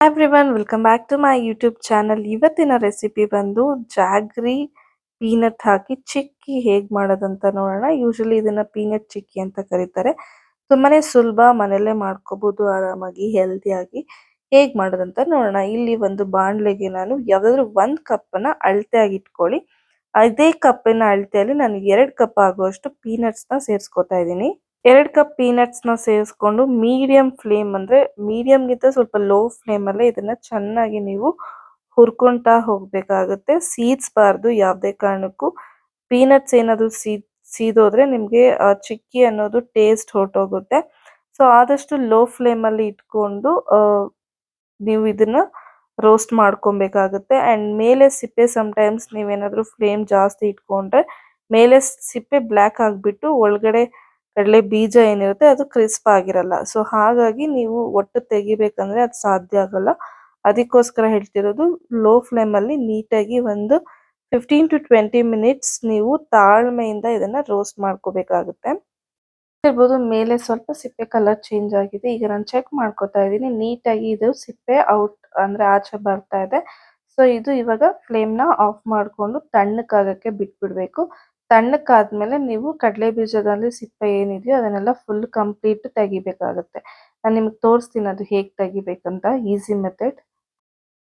Everyone welcome back to my YouTube channel. ಇವತ್ತಿನ recipe ಬಂದು jaggery peanut ಹಾಕಿ ಚಿಕ್ಕಿ ಹೇಗೆ ಮಾಡೋದಂತ ನೋಡೋಣ. ಯೂಶಲಿ ಇದನ್ನ ಪೀನಟ್ ಚಿಕ್ಕಿ ಅಂತ ಕರೀತಾರೆ. ತುಂಬಾನೇ ಸುಲಭ, ಮನೆಯಲ್ಲೇ ಮಾಡ್ಕೋಬಹುದು ಆರಾಮಾಗಿ ಹೆಲ್ದಿಯಾಗಿ. ಹೇಗೆ ಮಾಡೋದಂತ ನೋಡೋಣ. ಇಲ್ಲಿ ಒಂದು ಬಾಣಲೆಗೆ ನಾನು ಯಾವ್ದಾದ್ರು 1 ಕಪ್ಪನ್ನ ಅಳತೆಯಾಗಿ ಇಟ್ಕೊಳ್ಳಿ. ಅದೇ ಕಪ್ಪಿನ ಅಳತೆಯಲ್ಲಿ ನಾನು 2 ಕಪ್ ಆಗುವಷ್ಟು ಪೀನಟ್ಸ್ನ ಸೇರಿಸ್ಕೊತಾ ಇದ್ದೀನಿ. 2 ಕಪ್ ಪೀನಟ್ಸ್ನ ಸೇರಿಸ್ಕೊಂಡು ಮೀಡಿಯಂ ಫ್ಲೇಮ್, ಅಂದ್ರೆ ಮೀಡಿಯಂಗಿಂತ ಸ್ವಲ್ಪ ಲೋ ಫ್ಲೇಮಲ್ಲೇ ಇದನ್ನ ಚೆನ್ನಾಗಿ ನೀವು ಹುರ್ಕೊಂತಾ ಹೋಗ್ಬೇಕಾಗುತ್ತೆ. ಸೀದ್ಸ್ಬಾರ್ದು ಯಾವುದೇ ಕಾರಣಕ್ಕೂ. ಪೀನಟ್ಸ್ ಏನಾದ್ರು ಸೀದೋದ್ರೆ ನಿಮಗೆ ಚಿಕ್ಕಿ ಅನ್ನೋದು ಟೇಸ್ಟ್ ಹೊರಟೋಗುತ್ತೆ. ಸೊ ಆದಷ್ಟು ಲೋ ಫ್ಲೇಮಲ್ಲಿ ಇಟ್ಕೊಂಡು ನೀವು ಇದನ್ನ ರೋಸ್ಟ್ ಮಾಡ್ಕೊಬೇಕಾಗುತ್ತೆ. ಅಂಡ್ ಮೇಲೆ ಸಿಪ್ಪೆ ಟೈಮ್ಸ್ ನೀವೇನಾದ್ರೂ ಫ್ಲೇಮ್ ಜಾಸ್ತಿ ಇಟ್ಕೊಂಡ್ರೆ ಮೇಲೆ ಸಿಪ್ಪೆ ಬ್ಲ್ಯಾಕ್ ಆಗಿಬಿಟ್ಟು ಒಳಗಡೆ ಕಡಲೆ ಬೀಜ ಏನಿರುತ್ತೆ ಅದು ಕ್ರಿಸ್ಪ್ ಆಗಿರಲ್ಲ. ಸೊ ಹಾಗಾಗಿ ನೀವು ಒಟ್ಟು ತೆಗಿಬೇಕಂದ್ರೆ ಅದು ಸಾಧ್ಯ ಆಗಲ್ಲ. ಅದಕ್ಕೋಸ್ಕರ ಹೇಳ್ತಿರೋದು, ಲೋ ಫ್ಲೇಮಲ್ಲಿ ನೀಟಾಗಿ ಒಂದು 15 to 20 ಮಿನಿಟ್ಸ್ ನೀವು ತಾಳ್ಮೆಯಿಂದ ಇದನ್ನ ರೋಸ್ಟ್ ಮಾಡ್ಕೋಬೇಕಾಗುತ್ತೆ. ಇರ್ಬೋದು ಮೇಲೆ ಸ್ವಲ್ಪ ಸಿಪ್ಪೆ ಕಲರ್ ಚೇಂಜ್ ಆಗಿದೆ. ಈಗ ನಾನು ಚೆಕ್ ಮಾಡ್ಕೋತಾ ಇದ್ದೀನಿ, ನೀಟಾಗಿ ಇದು ಸಿಪ್ಪೆ ಔಟ್ ಅಂದ್ರೆ ಆಚೆ ಬರ್ತಾ ಇದೆ. ಸೊ ಇದು ಇವಾಗ ಫ್ಲೇಮ್ನ ಆಫ್ ಮಾಡಿಕೊಂಡು ತಣ್ಣಕ್ಕಾಗಕ್ಕೆ ಬಿಟ್ಬಿಡ್ಬೇಕು. ತಣ್ಣಕ್ಕಾದ್ಮೇಲೆ ನೀವು ಕಡಲೆ ಬೀಜದಲ್ಲಿ ಸಿಪ್ಪೆ ಏನಿದೆಯೋ ಅದನ್ನೆಲ್ಲ ಫುಲ್ ಕಂಪ್ಲೀಟ್ ತೆಗಿಬೇಕಾಗುತ್ತೆ. ನಾನು ನಿಮ್ಗೆ ತೋರಿಸ್ತೀನಿ ಅದು ಹೇಗೆ ತೆಗಿಬೇಕಂತ, ಈಸಿ ಮೆಥಡ್.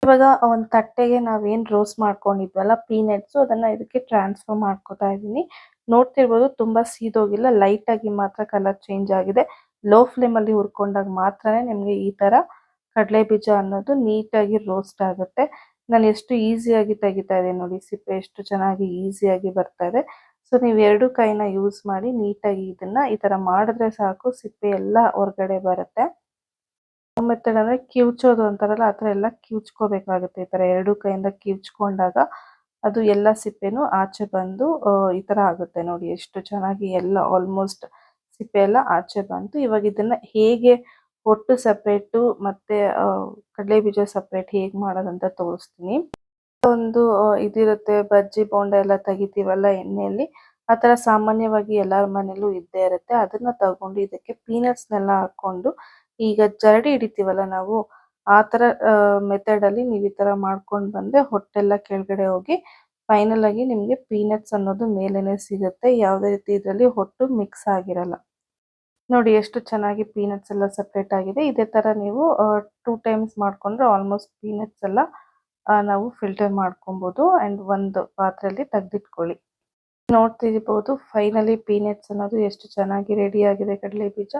ಇವಾಗ ಒಂದು ತಟ್ಟೆಗೆ ನಾವೇನು ರೋಸ್ಟ್ ಮಾಡ್ಕೊಂಡಿದ್ವಲ್ಲ ಪೀನಟ್ಸು, ಅದನ್ನ ಇದಕ್ಕೆ ಟ್ರಾನ್ಸ್ಫರ್ ಮಾಡ್ಕೋತಾ ಇದ್ದೀನಿ. ನೋಡ್ತಿರ್ಬೋದು ತುಂಬಾ ಸೀದೋಗಿಲ್ಲ, ಲೈಟ್ ಆಗಿ ಮಾತ್ರ ಕಲರ್ ಚೇಂಜ್ ಆಗಿದೆ. ಲೋ ಫ್ಲೇಮಲ್ಲಿ ಹುರ್ಕೊಂಡಾಗ ಮಾತ್ರನೇ ನಿಮಗೆ ಈ ತರ ಕಡಲೆ ಬೀಜ ಅನ್ನೋದು ನೀಟಾಗಿ ರೋಸ್ಟ್ ಆಗುತ್ತೆ. ನಾನು ಎಷ್ಟು ಈಸಿಯಾಗಿ ತೆಗಿತಾ ಇದ್ದೀನಿ ನೋಡಿ, ಸಿಪ್ಪೆ ಎಷ್ಟು ಚೆನ್ನಾಗಿ ಈಸಿಯಾಗಿ ಬರ್ತಾ ಇದೆ. ಸೊ ನೀವು 2 ಕೈನ ಯೂಸ್ ಮಾಡಿ ನೀಟಾಗಿ ಇದನ್ನ ಈ ತರ ಮಾಡಿದ್ರೆ ಸಾಕು, ಸಿಪ್ಪೆ ಎಲ್ಲ ಹೊರಗಡೆ ಬರುತ್ತೆ. ಮೆಥಡ್ ಅಂದ್ರೆ ಕಿವುಚೋದು ಅಂತಾರಲ್ಲ, ಆ ಥರ ಎಲ್ಲ ಕಿವುಚ್ಕೋಬೇಕಾಗುತ್ತೆ. ಈ ತರ 2 ಕೈಯಿಂದ ಕಿವುಚ್ಕೊಂಡಾಗ ಅದು ಎಲ್ಲ ಸಿಪ್ಪೆನೂ ಆಚೆ ಬಂದು ಈ ತರ ಆಗುತ್ತೆ ನೋಡಿ, ಎಷ್ಟು ಚೆನ್ನಾಗಿ ಎಲ್ಲ ಆಲ್ಮೋಸ್ಟ್ ಸಿಪ್ಪೆ ಎಲ್ಲ ಆಚೆ ಬಂತು. ಇವಾಗ ಇದನ್ನ ಹೇಗೆ ಒಟ್ಟು ಸಪ್ರೇಟು ಮತ್ತೆ ಕಡಲೆ ಬೀಜ ಸಪ್ರೇಟ್ ಹೇಗೆ ಮಾಡೋದಂತ ತೋರಿಸ್ತೀನಿ. ಒಂದು ಇದಿರುತ್ತೆ, ಬಜ್ಜಿ ಬೋಂಡ ಎಲ್ಲ ತೆಗಿತೀವಲ್ಲ ಎಣ್ಣೆಯಲ್ಲಿ, ಆ ಥರ ಸಾಮಾನ್ಯವಾಗಿ ಎಲ್ಲರ ಮನೇಲೂ ಇದ್ದೇ ಇರುತ್ತೆ. ಅದನ್ನ ತಗೊಂಡು ಇದಕ್ಕೆ ಪೀನಟ್ಸ್ನೆಲ್ಲ ಹಾಕೊಂಡು ಈಗ ಜರಡಿ ಹಿಡಿತೀವಲ್ಲ ನಾವು, ಆ ಥರ ಮೆಥಡಲ್ಲಿ ನೀವು ಈ ಥರ ಮಾಡ್ಕೊಂಡು ಬಂದರೆ ಹೊಟ್ಟೆಲ್ಲ ಕೆಳಗಡೆ ಹೋಗಿ ಫೈನಲ್ ಆಗಿ ನಿಮಗೆ ಪೀನಟ್ಸ್ ಅನ್ನೋದು ಮೇಲೇನೆ ಸಿಗುತ್ತೆ. ಯಾವುದೇ ರೀತಿ ಇದರಲ್ಲಿ ಹೊಟ್ಟು ಮಿಕ್ಸ್ ಆಗಿರಲ್ಲ. ನೋಡಿ ಎಷ್ಟು ಚೆನ್ನಾಗಿ ಪೀನಟ್ಸ್ ಎಲ್ಲ ಸಪ್ರೇಟ್ ಆಗಿದೆ. ಇದೇ ಥರ ನೀವು 2 ಟೈಮ್ಸ್ ಮಾಡಿಕೊಂಡ್ರೆ ಆಲ್ಮೋಸ್ಟ್ ಪೀನಟ್ಸ್ ಎಲ್ಲ ನಾವು ಫಿಲ್ಟರ್ ಮಾಡ್ಕೊಬೋದು. ಆ್ಯಂಡ್ ಒಂದು ಪಾತ್ರೆಯಲ್ಲಿ ತೆಗೆದಿಟ್ಕೊಳ್ಳಿ. ನೋಡ್ತಿರ್ಬೋದು ಫೈನಲಿ ಪೀನಟ್ಸ್ ಅನ್ನೋದು ಎಷ್ಟು ಚೆನ್ನಾಗಿ ರೆಡಿ ಆಗಿದೆ. ಕಡಲೆ ಬೀಜ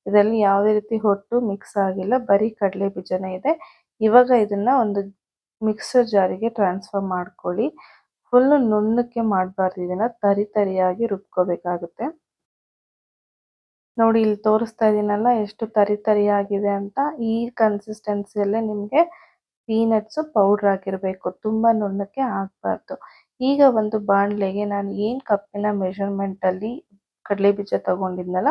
ಇದರಲ್ಲಿ ಯಾವುದೇ ರೀತಿ ಹೊಟ್ಟು ಮಿಕ್ಸ್ ಆಗಿಲ್ಲ, ಬರೀ ಕಡಲೆ ಬೀಜನೇ ಇದೆ. ಇವಾಗ ಇದನ್ನ ಒಂದು ಮಿಕ್ಸರ್ ಜಾರಿಗೆ ಟ್ರಾನ್ಸ್ಫರ್ ಮಾಡ್ಕೊಳ್ಳಿ. ಫುಲ್ ನುಣ್ಣಕ್ಕೆ ಮಾಡಬಾರ್ದು, ಇದನ್ನ ತರಿ ತರಿಯಾಗಿ ರುಬ್ಕೋಬೇಕಾಗುತ್ತೆ. ನೋಡಿ ಇಲ್ಲಿ ತೋರಿಸ್ತಾ ಇದೀನಲ್ಲ ಎಷ್ಟು ತರಿ ತರಿಯಾಗಿದೆ ಅಂತ. ಈ ಕನ್ಸಿಸ್ಟೆನ್ಸಿಯಲ್ಲೇ ನಿಮಗೆ ಪೀನಟ್ಸ್ ಪೌಡರ್ ಆಗಿರಬೇಕು, ತುಂಬಾ ನುಣ್ಣಕ್ಕೆ ಆಗಬಾರ್ದು. ಈಗ ಒಂದು ಬಾಣಲೆಗೆ ನಾನು ಏನು ಕಪ್ಪಿನ ಮೆಷರ್ಮೆಂಟಲ್ಲಿ ಕಡಲೆ ಬೀಜ ತಗೊಂಡಿದ್ನಲ್ಲ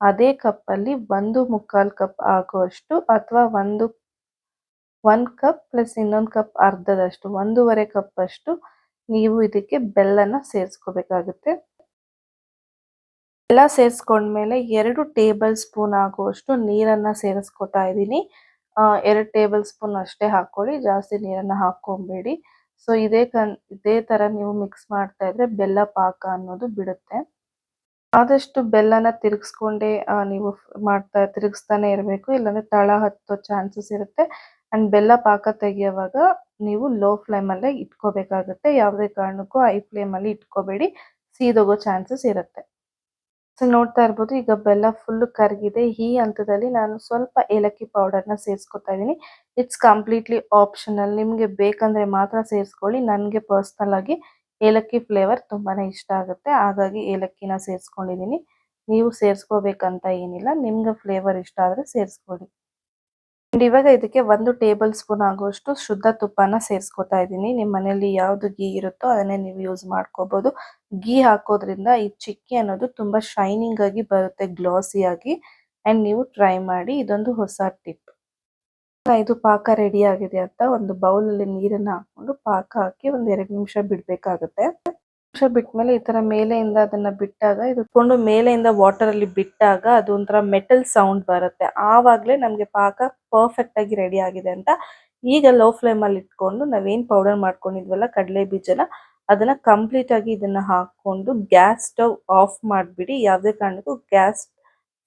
ಅದೇ ಕಪ್ಪಲ್ಲಿ 1/4 ಕಪ್ ಆಗುವಷ್ಟು, ಅಥವಾ 1 ಕಪ್ ಪ್ಲಸ್ ಇನ್ನೊಂದು ಕಪ್ ಅರ್ಧದಷ್ಟು, 1.5 ಕಪ್ ಅಷ್ಟು ನೀವು ಇದಕ್ಕೆ ಬೆಲ್ಲನ ಸೇರಿಸ್ಕೋಬೇಕಾಗುತ್ತೆ. ಬೆಲ್ಲ ಸೇರಿಸ್ಕೊಂಡ್ಮೇಲೆ 2 ಟೇಬಲ್ ಸ್ಪೂನ್ ಆಗುವಷ್ಟು ನೀರನ್ನ ಸೇರಿಸ್ಕೊತಾ ಇದ್ದೀನಿ. 2 ಟೇಬಲ್ ಸ್ಪೂನ್ ಅಷ್ಟೇ ಹಾಕೊಳ್ಳಿ, ಜಾಸ್ತಿ ನೀರನ್ನ ಹಾಕೊಬೇಡಿ. ಸೊ ಇದೇ ತರ ನೀವು ಮಿಕ್ಸ್ ಮಾಡ್ತಾ ಇದ್ರೆ ಬೆಲ್ಲ ಪಾಕ ಅನ್ನೋದು ಬಿಡುತ್ತೆ. ಆದಷ್ಟು ಬೆಲ್ಲನ ತಿರುಗಿಸ್ಕೊಂಡೇ ನೀವು ತಿರುಗಿಸ್ತಾನೆ ಇರಬೇಕು, ಇಲ್ಲಾಂದ್ರೆ ತಳ ಹತ್ತೋ ಚಾನ್ಸಸ್ ಇರುತ್ತೆ. ಅಂಡ್ ಬೆಲ್ಲ ಪಾಕ ತೆಗೆಯುವಾಗ ನೀವು ಲೋ ಫ್ಲೇಮಲ್ಲೇ ಇಟ್ಕೋಬೇಕಾಗುತ್ತೆ. ಯಾವುದೇ ಕಾರಣಕ್ಕೂ ಹೈ ಫ್ಲೇಮಲ್ಲಿ ಇಟ್ಕೋಬೇಡಿ, ಸೀದೋಗೋ ಚಾನ್ಸಸ್ ಇರುತ್ತೆ. ಸೊ ನೋಡ್ತಾ ಇರ್ಬೋದು ಈಗ ಬೆಲ್ಲ ಫುಲ್ ಕರಗಿದೆ. ಈ ಹಂತದಲ್ಲಿ ನಾನು ಸ್ವಲ್ಪ ಏಲಕ್ಕಿ ಪೌಡರ್ನ ಸೇರಿಸ್ಕೊತಾ ಇದ್ದೀನಿ. ಇಟ್ಸ್ ಕಂಪ್ಲೀಟ್ಲಿ ಆಪ್ಷನಲ್, ನಿಮಗೆ ಬೇಕಂದ್ರೆ ಮಾತ್ರ ಸೇರಿಸ್ಕೊಳ್ಳಿ. ನನಗೆ ಪರ್ಸ್ನಲ್ ಆಗಿ ಏಲಕ್ಕಿ ಫ್ಲೇವರ್ ತುಂಬಾನೇ ಇಷ್ಟ ಆಗುತ್ತೆ, ಹಾಗಾಗಿ ಏಲಕ್ಕಿನ ಸೇರಿಸ್ಕೊಂಡಿದ್ದೀನಿ. ನೀವು ಸೇರಿಸ್ಕೋಬೇಕಂತ ಏನಿಲ್ಲ, ನಿಮ್ಗೆ ಫ್ಲೇವರ್ ಇಷ್ಟ ಆದರೆ ಸೇರಿಸ್ಕೊಳ್ಳಿ. ಇವಾಗ ಇದಕ್ಕೆ 1 ಟೇಬಲ್ ಸ್ಪೂನ್ ಆಗುವಷ್ಟು ಶುದ್ಧ ತುಪ್ಪನ ಸೇರಿಸ್ಕೊತಾ ಇದ್ದೀನಿ. ನಿಮ್ಮ ಮನೆಯಲ್ಲಿ ಯಾವುದು ಗೀ ಇರುತ್ತೋ ಅದನ್ನೇ ನೀವು ಯೂಸ್ ಮಾಡ್ಕೋಬಹುದು. ಗೀ ಹಾಕೋದ್ರಿಂದ ಈ ಚಿಕ್ಕಿ ಅನ್ನೋದು ತುಂಬಾ ಶೈನಿಂಗ್ ಆಗಿ ಬರುತ್ತೆ, ಗ್ಲಾಸಿ ಆಗಿ. ಅಂಡ್ ನೀವು ಟ್ರೈ ಮಾಡಿ, ಇದೊಂದು ಹೊಸ ಟಿಪ್. ಇದು ಪಾಕ ರೆಡಿ ಆಗಿದೆ ಅಂತ ಒಂದು ಬೌಲಲ್ಲಿ ನೀರನ್ನ ಹಾಕೊಂಡು ಪಾಕ ಹಾಕಿ ಒಂದು 2 ನಿಮಿಷ ಬಿಡ್ಬೇಕಾಗುತ್ತೆ. ನಿಮಿಷ ಬಿಟ್ಮೇಲೆ ಈ ತರ ಮೇಲೆಯಿಂದ ಅದನ್ನ ಬಿಟ್ಟಾಗ, ಇದು ಮೇಲೆಯಿಂದ ವಾಟರ್ ಅಲ್ಲಿ ಬಿಟ್ಟಾಗ ಅದು ಒಂಥರ ಮೆಟಲ್ ಸೌಂಡ್ ಬರುತ್ತೆ. ಆವಾಗ್ಲೇ ನಮ್ಗೆ ಪಾಕ ಪರ್ಫೆಕ್ಟ್ ಆಗಿ ರೆಡಿ ಆಗಿದೆ ಅಂತ. ಈಗ ಲೋ ಫ್ಲೇಮಲ್ಲಿ ಇಟ್ಕೊಂಡು ನಾವೇನು ಪೌಡರ್ ಮಾಡ್ಕೊಂಡಿದ್ವಲ್ಲ ಕಡಲೆ ಬೀಜನ ಅದನ್ನ ಕಂಪ್ಲೀಟ್ ಆಗಿ ಇದನ್ನ ಹಾಕೊಂಡು ಗ್ಯಾಸ್ ಸ್ಟವ್ ಆಫ್ ಮಾಡಿಬಿಡಿ. ಯಾವುದೇ ಕಾರಣಕ್ಕೂ ಗ್ಯಾಸ್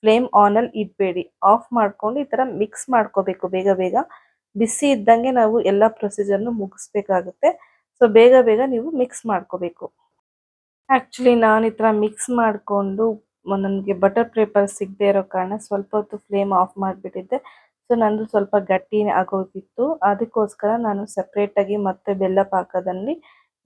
ಫ್ಲೇಮ್ ಆನಲ್ಲಿ ಇಡಬೇಡಿ. ಆಫ್ ಮಾಡ್ಕೊಂಡು ಈ ಥರ ಮಿಕ್ಸ್ ಮಾಡ್ಕೋಬೇಕು ಬೇಗ ಬೇಗ. ಬಿಸಿ ಇದ್ದಂಗೆ ನಾವು ಎಲ್ಲ ಪ್ರೊಸೀಜರ್ನು ಮುಗಿಸ್ಬೇಕಾಗುತ್ತೆ. ಸೊ ಬೇಗ ಬೇಗ ನೀವು ಮಿಕ್ಸ್ ಮಾಡ್ಕೋಬೇಕು. ಆ್ಯಕ್ಚುಲಿ ನಾನು ಈ ಥರ ಮಿಕ್ಸ್ ಮಾಡಿಕೊಂಡು ನನಗೆ ಬಟರ್ ಪೇಪರ್ ಸಿಗದೆ ಇರೋ ಕಾರಣ ಸ್ವಲ್ಪ ಹೊತ್ತು ಫ್ಲೇಮ್ ಆಫ್ ಮಾಡಿಬಿಟ್ಟಿದ್ದೆ. ಸೊ ನಂದು ಸ್ವಲ್ಪ ಗಟ್ಟಿ ಆಗೋಗಿತ್ತು. ಅದಕ್ಕೋಸ್ಕರ ನಾನು ಸಪ್ರೇಟಾಗಿ ಮತ್ತೆ ಬೆಲ್ಲ ಪಾಕದಲ್ಲಿ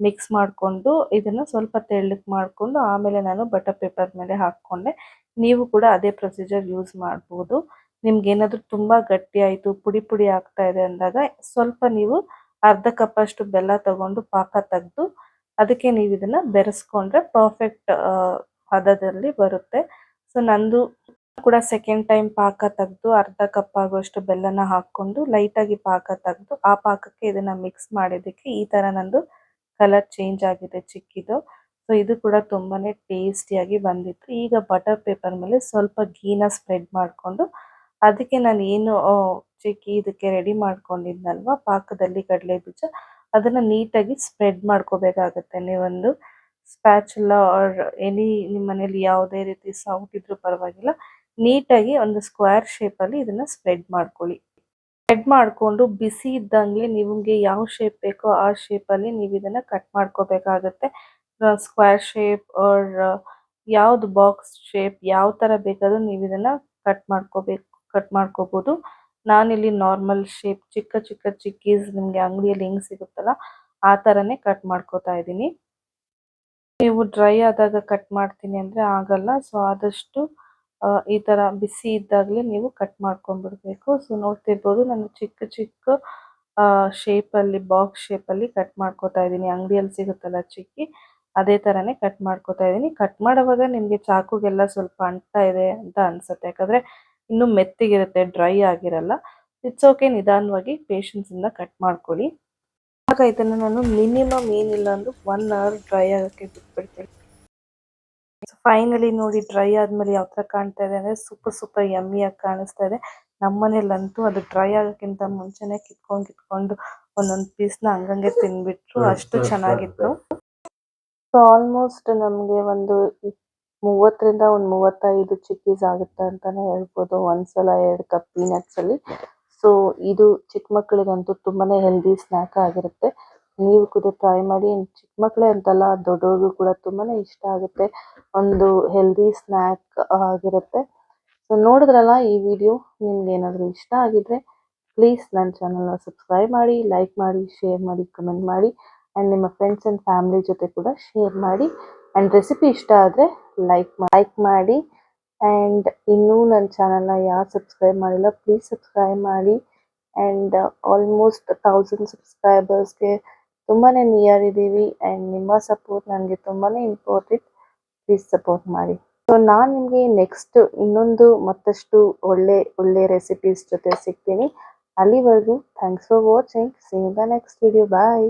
ಮಿಕ್ಸ್ ಮಾಡಿಕೊಂಡು ಇದನ್ನು ಸ್ವಲ್ಪ ತೆಳ್ಳಗೆ ಮಾಡಿಕೊಂಡು ಆಮೇಲೆ ನಾನು ಬಟರ್ ಪೇಪರ್ ಮೇಲೆ ಹಾಕ್ಕೊಂಡೆ. ನೀವು ಕೂಡ ಅದೇ ಪ್ರೊಸೀಜರ್ ಯೂಸ್ ಮಾಡ್ಬೋದು. ನಿಮ್ಗೇನಾದರೂ ತುಂಬ ಗಟ್ಟಿ ಆಯಿತು, ಪುಡಿ ಪುಡಿ ಆಗ್ತಾ ಇದೆ ಅಂದಾಗ ಸ್ವಲ್ಪ ನೀವು ಅರ್ಧ ಕಪ್ಪಷ್ಟು ಬೆಲ್ಲ ತಗೊಂಡು ಪಾಕ ತೆಗೆದು ಅದಕ್ಕೆ ನೀವು ಇದನ್ನು ಬೆರೆಸ್ಕೊಂಡ್ರೆ ಪರ್ಫೆಕ್ಟ್ ಹದದಲ್ಲಿ ಬರುತ್ತೆ. ಸೊ ನಂದು ಕೂಡ ಸೆಕೆಂಡ್ ಟೈಮ್ ಪಾಕ ತೆಗೆದು ಅರ್ಧ ಕಪ್ ಆಗುವಷ್ಟು ಬೆಲ್ಲನ ಹಾಕ್ಕೊಂಡು ಲೈಟಾಗಿ ಪಾಕ ತೆಗೆದು ಆ ಪಾಕಕ್ಕೆ ಇದನ್ನು ಮಿಕ್ಸ್ ಮಾಡಿದ್ದಕ್ಕೆ ಈ ಥರ ನಂದು ಕಲರ್ ಚೇಂಜ್ ಆಗಿದೆ ಚಿಕ್ಕಿದು. ಸೊ ಇದು ಕೂಡ ತುಂಬಾ ಟೇಸ್ಟಿಯಾಗಿ ಬಂದಿತ್ತು. ಈಗ ಬಟರ್ ಪೇಪರ್ ಮೇಲೆ ಸ್ವಲ್ಪ ಗೀನ ಸ್ಪ್ರೆಡ್ ಮಾಡಿಕೊಂಡು ಅದಕ್ಕೆ ನಾನು ಏನು ಚಿಕ್ಕಿ ಇದಕ್ಕೆ ರೆಡಿ ಮಾಡ್ಕೊಂಡಿದ್ನಲ್ವ ಪಾಕದಲ್ಲಿ ಕಡಲೆ ಬೀಜ ಅದನ್ನು ನೀಟಾಗಿ ಸ್ಪ್ರೆಡ್ ಮಾಡ್ಕೋಬೇಕಾಗತ್ತೆ. ನೀವೊಂದು ಸ್ಪ್ಯಾಚುಲಾ ಆರ್ ಎನಿ ನಿಮ್ಮ ಮನೇಲಿ ಯಾವುದೇ ರೀತಿ ಸೌಟ್ ಇದ್ರೂ ಪರವಾಗಿಲ್ಲ, ನೀಟಾಗಿ ಒಂದು ಸ್ಕ್ವೇರ್ ಶೇಪಲ್ಲಿ ಇದನ್ನು ಸ್ಪ್ರೆಡ್ ಮಾಡ್ಕೊಳ್ಳಿ. ಸ್ಪ್ರೆಡ್ ಮಾಡಿಕೊಂಡು ಬಿಸಿ ಇದ್ದಂಗೆ ನಿಮಗೆ ಯಾವ ಶೇಪ್ ಬೇಕೋ ಆ ಶೇಪಲ್ಲಿ ನೀವು ಇದನ್ನು ಕಟ್ ಮಾಡ್ಕೋಬೇಕಾಗತ್ತೆ. ಸ್ಕ್ವೇರ್ ಶೇಪ್ ಆರ್ ಯಾವುದು ಬಾಕ್ಸ್ ಶೇಪ್ ಯಾವ ಥರ ಬೇಕಾದರೂ ನೀವು ಇದನ್ನು ಕಟ್ ಮಾಡ್ಕೋಬೋದು. ನಾನಿಲ್ಲಿ ನಾರ್ಮಲ್ ಶೇಪ್ ಚಿಕ್ಕ ಚಿಕ್ಕ ಚಿಕ್ಕೀಸ್ ನಿಮಗೆ ಅಂಗಡಿಯಲ್ಲಿ ಹೆಂಗೆ ಸಿಗುತ್ತಲ್ಲ ಆ ಥರನೇ ಕಟ್ ಮಾಡ್ಕೋತಾ ಇದ್ದೀನಿ. ನೀವು ಡ್ರೈ ಆದಾಗ ಕಟ್ ಮಾಡ್ತೀನಿ ಅಂದರೆ ಆಗಲ್ಲ. ಸೊ ಆದಷ್ಟು ಈ ಥರ ಬಿಸಿ ಇದ್ದಾಗಲೇ ನೀವು ಕಟ್ ಮಾಡ್ಕೊಂಡ್ಬಿಡ್ಬೇಕು. ಸೊ ನೋಡ್ತಿರ್ಬೋದು ನಾನು ಚಿಕ್ಕ ಚಿಕ್ಕ ಶೇಪಲ್ಲಿ ಬಾಕ್ಸ್ ಶೇಪಲ್ಲಿ ಕಟ್ ಮಾಡ್ಕೋತಾ ಇದ್ದೀನಿ. ಅಂಗಡಿಯಲ್ಲಿ ಸಿಗುತ್ತಲ್ಲ ಚಿಕ್ಕಿ ಅದೇ ಥರನೇ ಕಟ್ ಮಾಡ್ಕೋತಾ ಇದ್ದೀನಿ. ಕಟ್ ಮಾಡುವಾಗ ನಿಮಗೆ ಚಾಕುಗೆಲ್ಲ ಸ್ವಲ್ಪ ಅಂಟ್ತಾ ಇದೆ ಅಂತ ಅನಿಸುತ್ತೆ, ಯಾಕಂದರೆ ಇನ್ನೂ ಮೆತ್ತಗಿರುತ್ತೆ, ಡ್ರೈ ಆಗಿರಲ್ಲ. ಇಟ್ಸ್ ಓಕೆ, ನಿಧಾನವಾಗಿ ಪೇಷನ್ಸಿಂದ ಕಟ್ ಮಾಡ್ಕೊಳ್ಳಿ. ಆಗ ಇದನ್ನು ನಾನು ಮಿನಿಮಮ್ ಏನಿಲ್ಲ ಅಂದರೂ 1 ಅವರ್ ಡ್ರೈ ಆಗೋಕ್ಕೆ ಬಿಟ್ಬಿಡ್ತೀನಿ. ಫೈನಲಿ ನೋಡಿ ಡ್ರೈ ಆದಮೇಲೆ ಯಾವ ಥರ ಕಾಣ್ತಾ ಇದೆ ಅಂದರೆ ಸೂಪರ್ ಯಮ್ಮಿಯಾಗಿ ಕಾಣಿಸ್ತಾ ಇದೆ. ನಮ್ಮ ಮನೇಲಂತೂ ಅದು ಡ್ರೈ ಆಗೋಕ್ಕಿಂತ ಮುಂಚೆನೇ ಕಿತ್ಕೊಂಡು ಒಂದೊಂದು ಪೀಸ್ನ ಹಂಗಂಗೆ ತಿಂದ್ಬಿಟ್ರು, ಅಷ್ಟು ಚೆನ್ನಾಗಿತ್ತು. ಸೊ ಆಲ್ಮೋಸ್ಟ್ ನಮಗೆ ಒಂದು 30ರಿಂದ 35 ಚಿಕ್ಕೀಸ್ ಆಗುತ್ತೆ ಅಂತಲೇ ಹೇಳ್ಬೋದು ಒಂದ್ಸಲ 2 ಕಪ್ ಪೀನಟ್ಸಲ್ಲಿ. ಸೊ ಇದು ಚಿಕ್ಕ ಮಕ್ಕಳಿಗಂತೂ ತುಂಬಾ ಹೆಲ್ದಿ ಸ್ನ್ಯಾಕ್ ಆಗಿರುತ್ತೆ. ನೀವು ಕೂಡ ಟ್ರೈ ಮಾಡಿ. ಚಿಕ್ಕ ಮಕ್ಕಳೇ ಅಂತಲ್ಲ, ದೊಡ್ಡವ್ರಿಗೂ ಕೂಡ ತುಂಬಾ ಇಷ್ಟ ಆಗುತ್ತೆ. ಒಂದು ಹೆಲ್ದಿ ಸ್ನ್ಯಾಕ್ ಆಗಿರುತ್ತೆ. ಸೊ ನೋಡಿದ್ರಲ್ಲ ಈ ವಿಡಿಯೋ, ನಿಮ್ಗೆ ಏನಾದರೂ ಇಷ್ಟ ಆಗಿದ್ರೆ ಪ್ಲೀಸ್ ನನ್ನ ಚಾನಲ್ನ ಸಬ್ಸ್ಕ್ರೈಬ್ ಮಾಡಿ, ಲೈಕ್ ಮಾಡಿ, ಶೇರ್ ಮಾಡಿ, ಕಮೆಂಟ್ ಮಾಡಿ ಆ್ಯಂಡ್ ನಿಮ್ಮ ಫ್ರೆಂಡ್ಸ್ ಆ್ಯಂಡ್ ಫ್ಯಾಮಿಲಿ ಜೊತೆ ಕೂಡ ಶೇರ್ ಮಾಡಿ. ಆ್ಯಂಡ್ ರೆಸಿಪಿ ಇಷ್ಟ ಆದರೆ ಲೈಕ್ ಮಾಡಿ. ಆ್ಯಂಡ್ ಇನ್ನೂ ನನ್ನ ಚಾನಲ್ನ ಯಾರು ಸಬ್ಸ್ಕ್ರೈಬ್ ಮಾಡಿಲ್ಲ ಪ್ಲೀಸ್ ಸಬ್ಸ್ಕ್ರೈಬ್ ಮಾಡಿ. ಆ್ಯಂಡ್ ಆಲ್ಮೋಸ್ಟ್ 1000 ಸಬ್ಸ್ಕ್ರೈಬರ್ಸ್ಗೆ ತುಂಬಾ ನಿಯರ್ ಇದ್ದೀವಿ. ಆ್ಯಂಡ್ ನಿಮ್ಮ ಸಪೋರ್ಟ್ ನನಗೆ ತುಂಬಾ ಇಂಪಾರ್ಟೆಂಟ್. ಪ್ಲೀಸ್ ಸಪೋರ್ಟ್ ಮಾಡಿ. ಸೊ ನಾನು ನಿಮಗೆ ನೆಕ್ಸ್ಟ್ ಇನ್ನೊಂದು ಮತ್ತಷ್ಟು ಒಳ್ಳೆ ರೆಸಿಪೀಸ್ ಜೊತೆ ಸಿಗ್ತೀನಿ. ಅಲ್ಲಿವರೆಗೂ thanks for watching. See you in the next video. Bye.